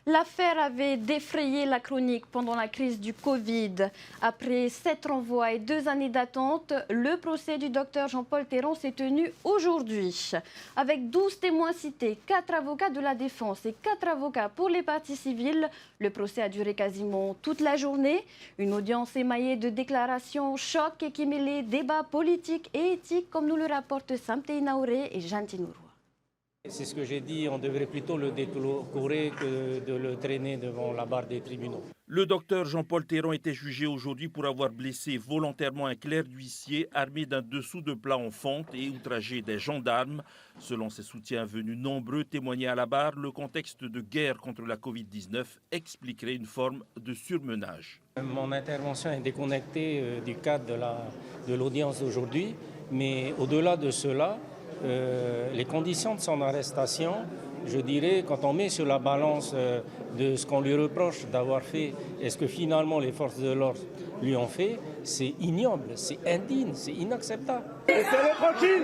L'affaire avait défrayé la chronique pendant la crise du Covid. Après 7 renvois et 2 années d'attente, le procès du docteur Jean-Paul Théron s'est tenu aujourd'hui. Avec 12 témoins cités, 4 avocats de la défense et 4 avocats pour les parties civiles, le procès a duré quasiment toute la journée. Une audience émaillée de déclarations choc et qui mêlait débats politiques et éthiques, comme nous le rapportent Samtei Naouré et Jean Tinourou. C'est ce que j'ai dit, on devrait plutôt le décourer que de le traîner devant la barre des tribunaux. Le docteur Jean-Paul Théron était jugé aujourd'hui pour avoir blessé volontairement un clerc d'huissier armé d'un dessous de plat en fonte et outragé des gendarmes. Selon ses soutiens venus nombreux témoigner à la barre, le contexte de guerre contre la Covid-19 expliquerait une forme de surmenage. Mon intervention est déconnectée du cadre de l'audience d'aujourd'hui, mais au-delà de cela, les conditions de son arrestation, je dirais, quand on met sur la balance de ce qu'on lui reproche d'avoir fait et ce que finalement les forces de l'ordre lui ont fait, c'est ignoble, c'est indigne, c'est inacceptable. Laissez-le tranquille!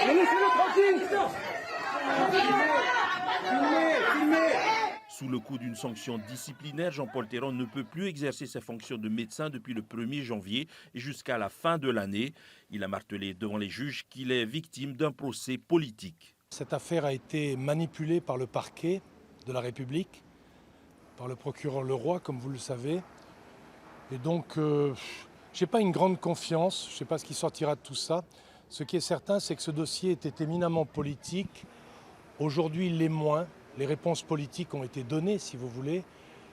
Laissez-le tranquille! Filmez! Sous le coup d'une sanction disciplinaire, Jean-Paul Théron ne peut plus exercer ses fonctions de médecin depuis le 1er janvier et jusqu'à la fin de l'année. Il a martelé devant les juges qu'il est victime d'un procès politique. Cette affaire a été manipulée par le parquet de la République, par le procureur Leroy, comme vous le savez. Et donc, je n'ai pas une grande confiance, je ne sais pas ce qui sortira de tout ça. Ce qui est certain, c'est que ce dossier était éminemment politique. Aujourd'hui, il l'est moins. Les réponses politiques ont été données, si vous voulez.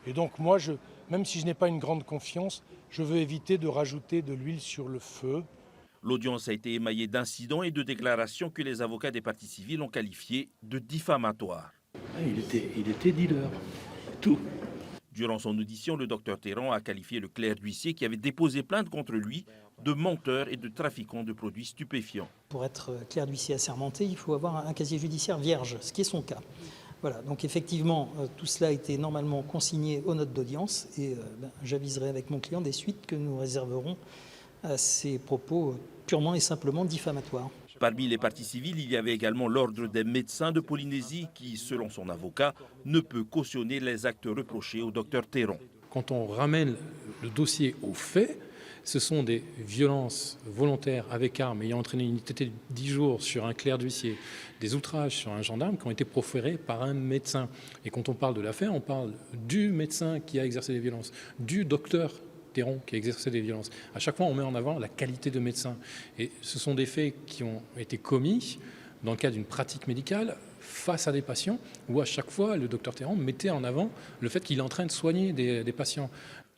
Et donc moi, même si je n'ai pas une grande confiance, je veux éviter de rajouter de l'huile sur le feu. L'audience a été émaillée d'incidents et de déclarations que les avocats des parties civiles ont qualifiées de diffamatoires. Il était dealer, tout. Durant son audition, le docteur Théron a qualifié le clerc d'huissier qui avait déposé plainte contre lui de menteur et de trafiquant de produits stupéfiants. Pour être clerc d'huissier assermenté, il faut avoir un casier judiciaire vierge, ce qui est son cas. Voilà, donc effectivement, tout cela a été normalement consigné aux notes d'audience et j'aviserai avec mon client des suites que nous réserverons à ces propos purement et simplement diffamatoires. Parmi les parties civiles, il y avait également l'ordre des médecins de Polynésie qui, selon son avocat, ne peut cautionner les actes reprochés au docteur Théron. Quand on ramène le dossier aux faits, ce sont des violences volontaires avec armes ayant entraîné une ITT de 10 jours sur un clerc d'huissier, des outrages sur un gendarme qui ont été proférés par un médecin. Et quand on parle de l'affaire, on parle du médecin qui a exercé des violences, du docteur Théron qui a exercé des violences. À chaque fois, on met en avant la qualité de médecin. Et ce sont des faits qui ont été commis dans le cadre d'une pratique médicale face à des patients où à chaque fois, le docteur Théron mettait en avant le fait qu'il est en train de soigner des patients.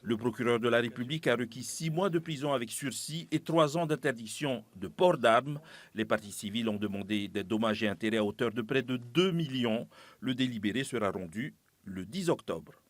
Le procureur de la République a requis 6 mois de prison avec sursis et 3 ans d'interdiction de port d'armes. Les parties civiles ont demandé des dommages et intérêts à hauteur de près de 2 millions. Le délibéré sera rendu le 10 octobre.